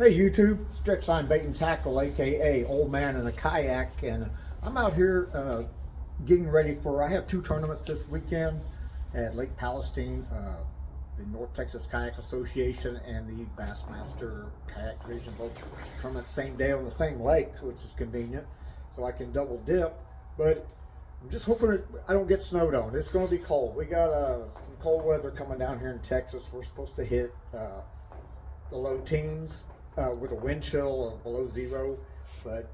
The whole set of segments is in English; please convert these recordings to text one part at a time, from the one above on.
Hey YouTube, Stretch Line Bait and Tackle, aka Old Man in a Kayak, and I'm out here getting ready for. I have two tournaments this weekend at Lake Palestine, the North Texas Kayak Association and the Bassmaster Kayak Division, both tournaments same day on the same lake, which is convenient, so I can double dip. But I'm just hoping I don't get snowed on. It's going to be cold. We got some cold weather coming down here in Texas. We're supposed to hit the low teens with a wind chill of below zero, but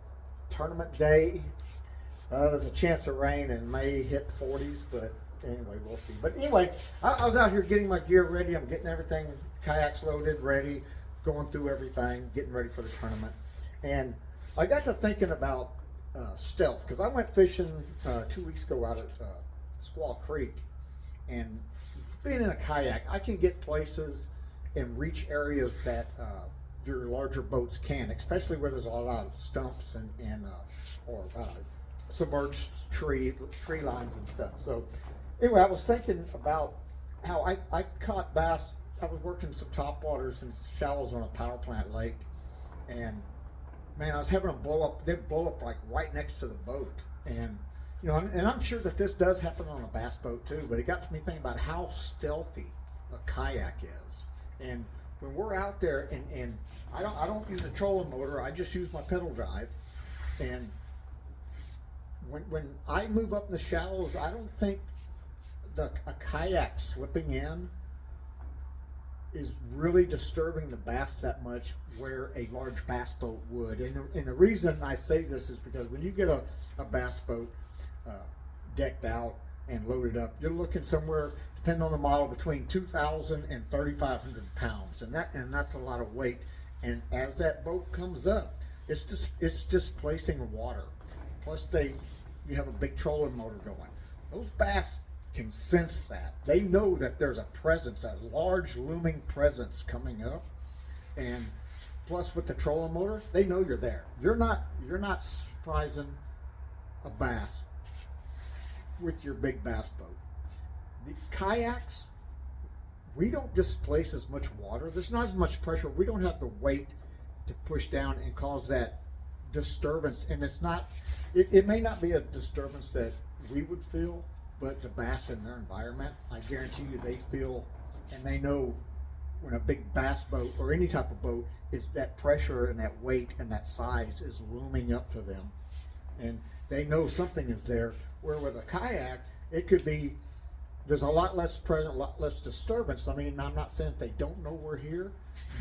tournament day, there's a chance of rain and may hit 40s, but anyway, we'll see. But anyway, I was out here getting my gear ready. I'm getting everything, kayaks loaded, ready, going through everything, getting ready for the tournament. And I got to thinking about stealth, because I went fishing 2 weeks ago out at Squaw Creek, and being in a kayak, I can get places and reach areas that your larger boats can, especially where there's a lot of stumps and or submerged tree lines and stuff. So anyway, I was thinking about how I caught bass. I was working some topwaters and shallows on a power plant lake, and man, I was having them blow up. They blow up like right next to the boat, and you know, and I'm sure that this does happen on a bass boat too. But it got me thinking about how stealthy a kayak is. And when we're out there, and I don't use a trolling motor, I just use my pedal drive. And when I move up in the shallows, I don't think a kayak slipping in is really disturbing the bass that much where a large bass boat would. And the reason I say this is because when you get a bass boat decked out and loaded up, you're looking somewhere, depending on the model, between 2,000 and 3,500 pounds, and that's a lot of weight. And as that boat comes up, it's displacing water. Plus, you have a big trolling motor going. Those bass can sense that. They know that there's a presence, a large looming presence coming up, and plus with the trolling motor, they know you're there. You're not surprising a bass with your big bass boat. The kayaks, we don't displace as much water. There's not as much pressure. We don't have the weight to push down and cause that disturbance. And it's not, it may not be a disturbance that we would feel, but the bass in their environment, I guarantee you they feel, and they know when a big bass boat or any type of boat is, that pressure and that weight and that size is looming up to them. And they know something is there, where with a kayak, it could be, there's a lot less present, a lot less disturbance. I mean, I'm not saying that they don't know we're here,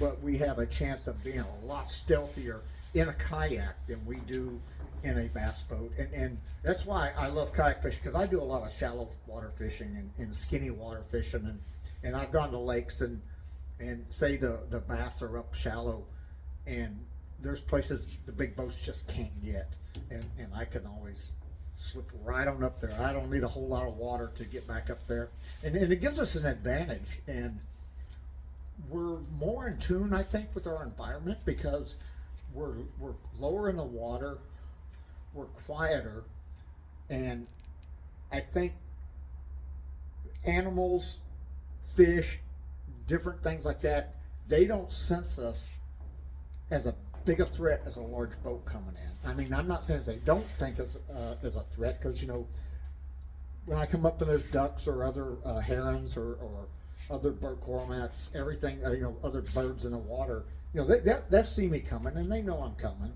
but we have a chance of being a lot stealthier in a kayak than we do in a bass boat. And that's why I love kayak fishing, because I do a lot of shallow water fishing and skinny water fishing. And I've gone to lakes and say the bass are up shallow, and there's places the big boats just can't get. And I can always slip right on up there. I don't need a whole lot of water to get back up there. And it gives us an advantage. And we're more in tune, I think, with our environment, because we're lower in the water, we're quieter, and I think animals, fish, different things like that, they don't sense us as a big a threat as a large boat coming in. I mean, I'm not saying they don't think as a threat, because you know, when I come up and there's ducks or other herons or other bird cormorants, everything, you know, other birds in the water, you know, they see me coming and they know I'm coming.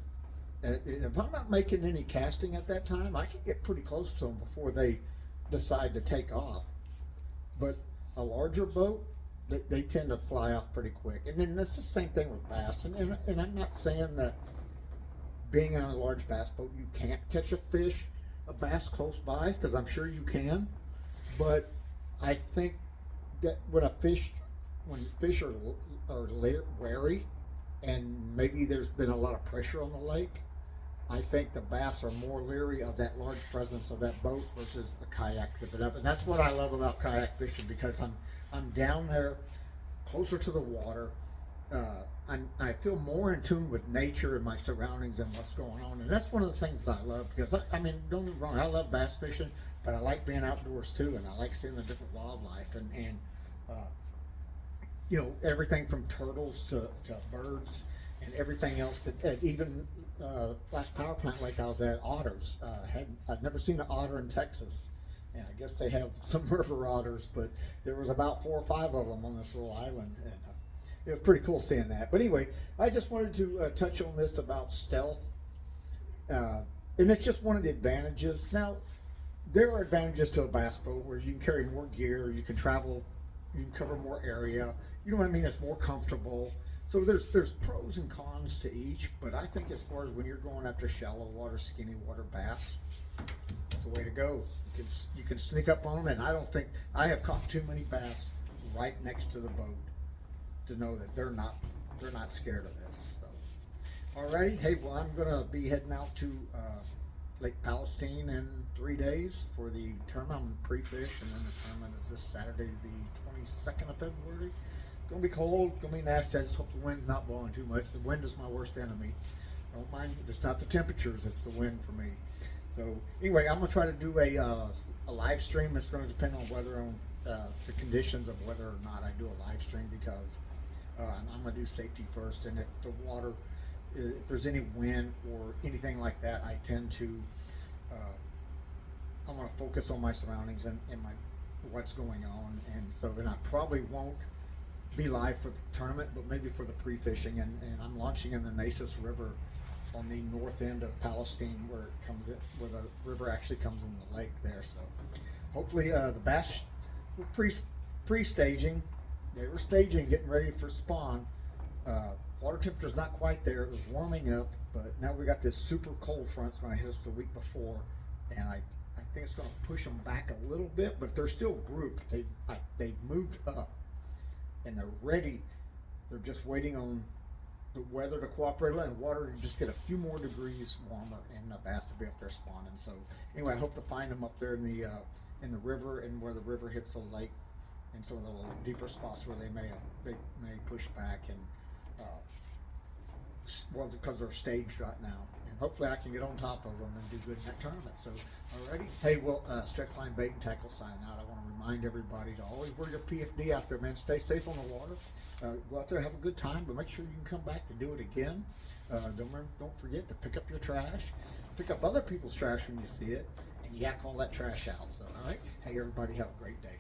And if I'm not making any casting at that time, I can get pretty close to them before they decide to take off. But a larger boat, they tend to fly off pretty quick. And then that's the same thing with bass. And I'm not saying that being in a large bass boat, you can't catch a bass close by, because I'm sure you can. But I think that when fish are wary, and maybe there's been a lot of pressure on the lake, I think the bass are more leery of that large presence of that boat versus a kayak zipping up. And that's what I love about kayak fishing, because I'm down there closer to the water. I feel more in tune with nature and my surroundings and what's going on. And that's one of the things that I love, because I mean, don't get me wrong, I love bass fishing, but I like being outdoors too, and I like seeing the different wildlife and you know, everything from turtles to birds and everything else. That even last power plant lake I was at, otters. I'd never seen an otter in Texas, and I guess they have some river otters, but there was about 4 or 5 of them on this little island, and it was pretty cool seeing that. But anyway, I just wanted to touch on this about stealth, and it's just one of the advantages. Now, there are advantages to a bass boat where you can carry more gear, you can travel, you can cover more area. You know what I mean? It's more comfortable. So there's pros and cons to each, but I think as far as when you're going after shallow water, skinny water bass, it's the way to go. You can sneak up on them, and I don't think I have caught too many bass right next to the boat to know that they're not scared of this. So, alrighty, hey, well, I'm gonna be heading out to Lake Palestine in 3 days for the tournament. I'm gonna pre-fish, and then the tournament is this Saturday, the 22nd of February. Gonna be cold, gonna be nasty. I just hope the wind's not blowing too much. The wind is my worst enemy. I don't mind. It's not the temperatures; it's the wind for me. So anyway, I'm gonna try to do a live stream. It's going to depend on the conditions of whether or not I do a live stream, because I'm gonna do safety first. And if the water, if there's any wind or anything like that, I tend to I want to focus on my surroundings and what's going on. And so, and I probably won't be live for the tournament, but maybe for the pre-fishing. And I'm launching in the Nasus River on the north end of Palestine, where it comes in, where the river actually comes in the lake there. So hopefully the bass were pre-staging. They were staging, getting ready for spawn. Water temperature's not quite there. It was warming up, but now we got this super cold front. It's going to hit us the week before, and I think it's going to push them back a little bit, but they're still grouped. They've moved up, and they're ready. They're just waiting on the weather to cooperate and water to just get a few more degrees warmer, and the bass to be up there spawning. So anyway, I hope to find them up there in the river, and where the river hits the lake, and some of the little deeper spots where they may push back, and well, because they're staged right now, and hopefully I can get on top of them and do good in that tournament. So, alrighty, hey, well, Stretch Line Bait and Tackle signing out. I want to remind everybody to always wear your PFD out there, man. Stay safe on the water. Go out there, have a good time, but make sure you can come back to do it again. Don't forget to pick up your trash, pick up other people's trash when you see it, and yak all that trash out. So, all right, hey, everybody, have a great day.